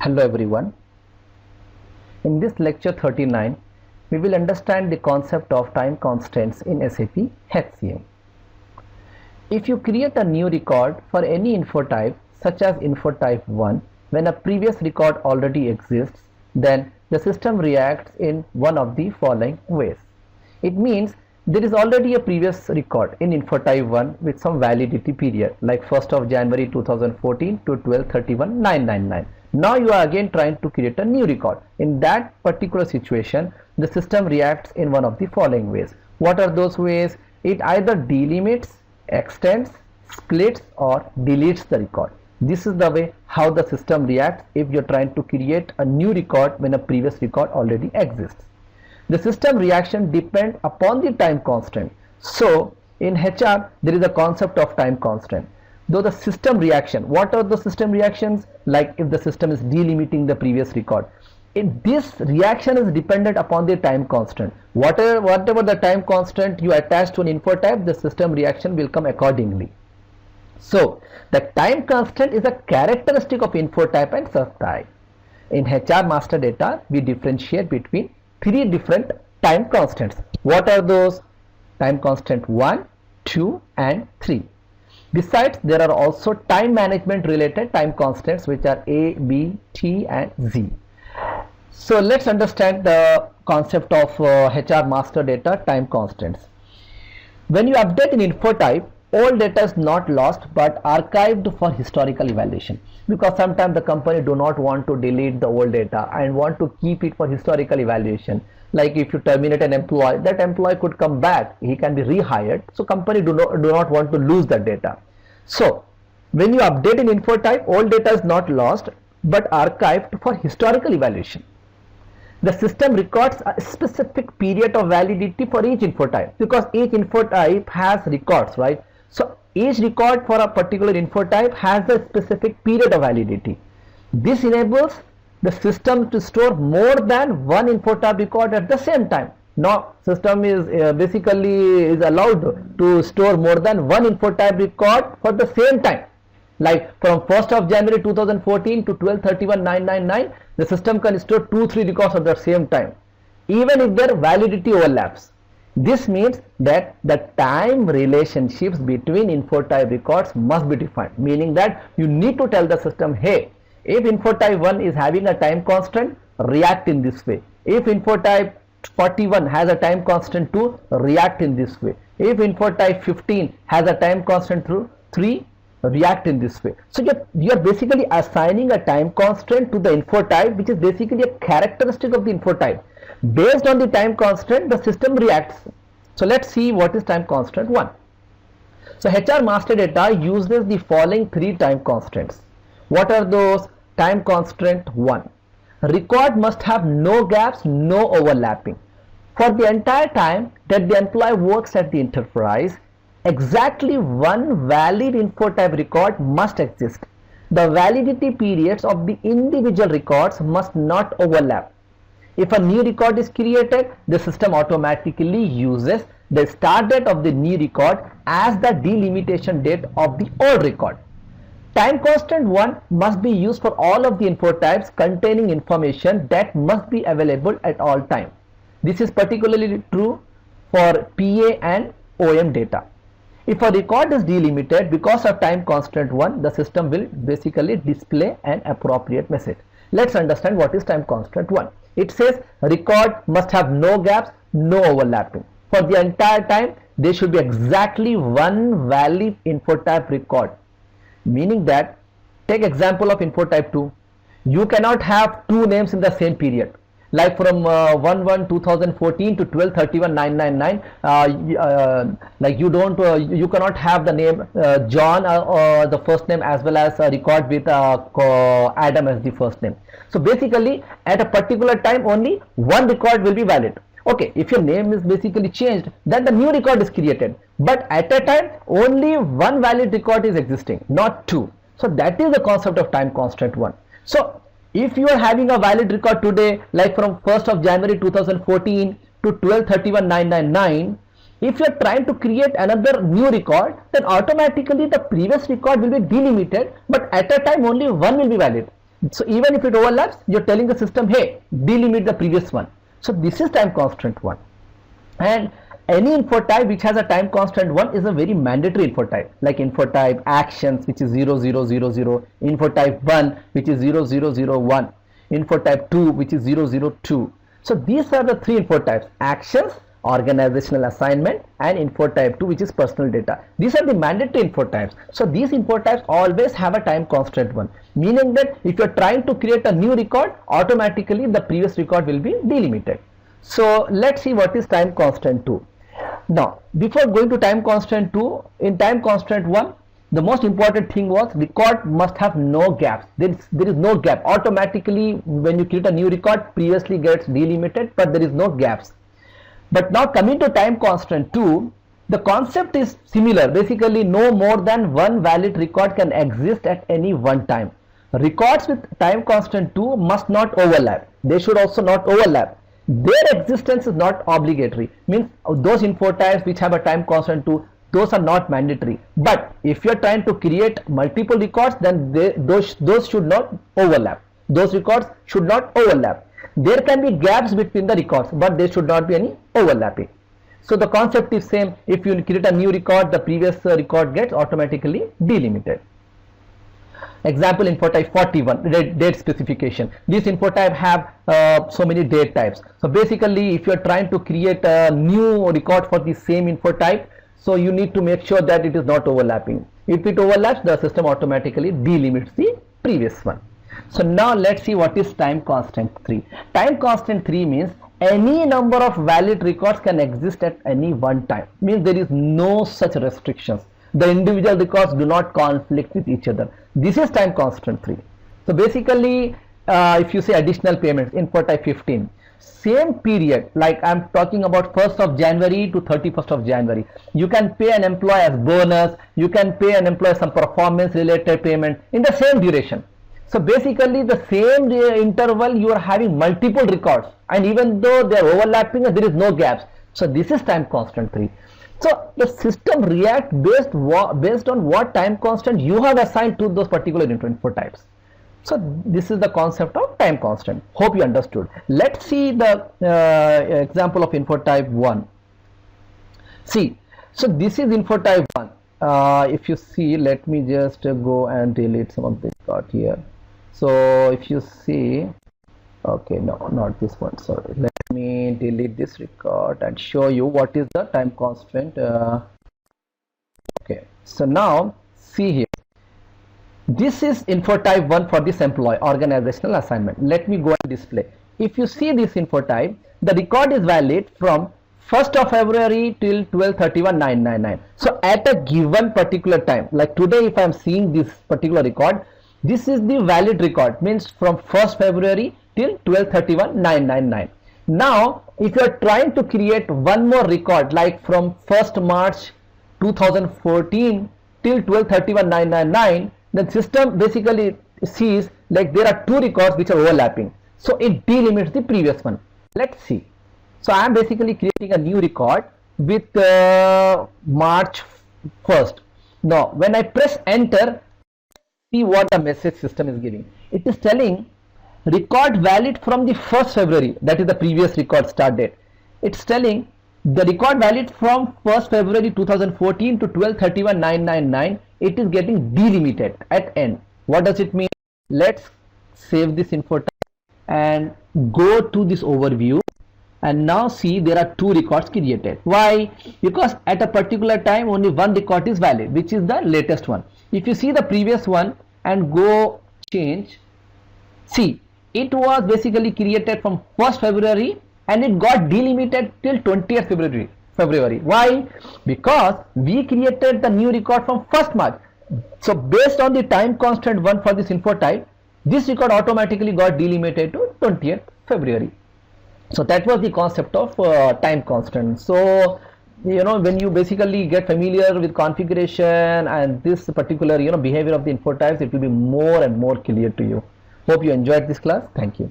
Hello everyone. In this lecture 39, we will understand the concept of time constants in SAP HCM. If you create a new record for any info type such as info type 1 when a previous record already exists, then the system reacts in one of the following ways. It means there is already a previous record in info type 1 with some validity period like 1st of January 2014 to 12/31/999. Now you are again trying to create a new record. In that particular situation, the system reacts in one of the following ways. What are those ways? It either delimits, extends, splits or deletes the record. This is the way how the system reacts if you are trying to create a new record when a previous record already exists. The system reaction depends upon the time constant. So in HR there is a concept of time constant. Though the system reaction, what are the system reactions? Like if the system is delimiting the previous record, this reaction is dependent upon the time constant. Whatever the time constant you attach to an info type, the system reaction will come accordingly. So the time constant is a characteristic of info type and subtype. In HR master data, we differentiate between three different time constants. What are those? Time constant 1, 2 and 3. Besides, there are also time management related time constants which are A, B, T and Z. So let's understand the concept of HR master data time constants. When you update an info type, all data is not lost but archived for historical evaluation, because sometimes the company do not want to delete the old data and want to keep it for historical evaluation. Like if you terminate an employee, that employee could come back, he can be rehired, so company do not want to lose that data. So when you update an info type, all data is not lost but archived for historical evaluation. The system records a specific period of validity for each info type, because each info type has records, right? So each record for a particular info type has a specific period of validity. This enables the system to store more than one info type record at the same time. Now system is basically allowed to store more than one info type record for the same time. Like from 1st of January 2014 to 12/31/999, the system can store 2-3 records at the same time, even if their validity overlaps. This means that the time relationships between info type records must be defined, meaning that you need to tell the system, hey, if info type 1 is having a time constant, react in this way. If info type 41 has a time constant 2, react in this way. If info type 15 has a time constant 3, react in this way. So you are basically assigning a time constant to the info type, which is basically a characteristic of the info type. Based on the time constant, the system reacts. So let's see what is time constant 1. So HR master data uses the following three time constants. What are those? Time constant 1. Record must have no gaps, no overlapping. For the entire time that the employee works at the enterprise, exactly one valid info type record must exist. The validity periods of the individual records must not overlap. If a new record is created, the system automatically uses the start date of the new record as the delimitation date of the old record. Time constant 1 must be used for all of the info types containing information that must be available at all times. This is particularly true for PA and OM data. If a record is delimited because of time constant 1, the system will basically display an appropriate message. Let's understand what is time constant 1. It says record must have no gaps, no overlapping. For the entire time, there should be exactly one valid info type record. Meaning that, take example of info type 2. You cannot have two names in the same period. Like from 1/1/2014 to 12/31/999, like you cannot have the name John or the first name as well as a record with Adam as the first name. So basically at a particular time only one record will be valid. Okay, if your name is basically changed, then the new record is created, but at a time only one valid record is existing, not two. So that is the concept of time constant 1. So if you are having a valid record today, like from 1st of January 2014 to 12/31/999, if you are trying to create another new record, then automatically the previous record will be delimited, but at a time only one will be valid. So even if it overlaps, you're telling the system, hey, delimit the previous one. So this is time constant 1. And any info type which has a time constant 1 is a very mandatory info type, like info type actions, which is 0000, info type 1, which is 0001, info type 2, which is 002. So these are the 3 info types: actions, organizational assignment, and info type 2, which is personal data. These are the mandatory info types. So these info types always have a time constant 1, meaning that if you're trying to create a new record, automatically the previous record will be delimited. So let's see what is time constant 2. Now, before going to time constant 2, in time constant 1, the most important thing was record must have no gaps. There is no gap. Automatically, when you create a new record, previously gets delimited, but there is no gaps. But now coming to time constant 2, the concept is similar. Basically, no more than one valid record can exist at any one time. Records with time constant 2 must not overlap. They should also not overlap. Their existence is not obligatory. Means those info types which have a time constant 2, those are not mandatory. But if you are trying to create multiple records, then those should not overlap. Those records should not overlap. There can be gaps between the records, but there should not be any overlapping. So the concept is same. If you create a new record, the previous record gets automatically delimited. Example, info type 41, date specification. This info type have so many date types. So basically, if you are trying to create a new record for the same info type, so you need to make sure that it is not overlapping. If it overlaps, the system automatically delimits the previous one. So now let's see what is time constant 3. Time constant 3 means any number of valid records can exist at any one time. Means there is no such restrictions. The individual records do not conflict with each other. This is time constant 3. So basically, if you say additional payments, info type 15, same period, like I'm talking about 1st of January to 31st of January, you can pay an employee as bonus, you can pay an employee some performance related payment in the same duration. So basically, the same interval you are having multiple records, and even though they are overlapping, there is no gaps. So this is time constant 3. So the system reacts based on what time constant you have assigned to those particular info types. So this is the concept of time constant. Hope you understood. Let's see the example of info type 1. See, so this is info type 1. If you see, let me just go and delete some of this part here. So if you see, okay, no, not this one, sorry. Let me delete this record and show you what is the time constant. Okay, so now see here. This is info type 1 for this employee, organizational assignment. Let me go and display. If you see this info type, the record is valid from 1st of February till 12/31/999. So at a given particular time, like today, if I am seeing this particular record, this is the valid record, means from 1st February till 12/31/999. Now, if you are trying to create one more record, like from 1st March 2014 till 12/31/999, the system basically sees like there are 2 records which are overlapping. So it delimits the previous one. Let's see. So I am basically creating a new record with March 1st. Now, when I press enter, see what the message system is giving. It is telling record valid from the 1st February, that is the previous record start date. It's telling the record valid from 1st February 2014 to 12/31/999, it is getting delimited at end. What does it mean? Let's save this info and go to this overview, and now see there are 2 records created. Why? Because at a particular time only one record is valid, which is the latest one. If you see the previous one and go change, see, it was basically created from 1st February and it got delimited till 20th February. Why? Because we created the new record from 1st March. So based on the time constant 1 for this info type, this record automatically got delimited to 20th February. So that was the concept of time constant. So when you basically get familiar with configuration and this particular behavior of the info types, it will be more and more clear to you. Hope you enjoyed this class. Thank you.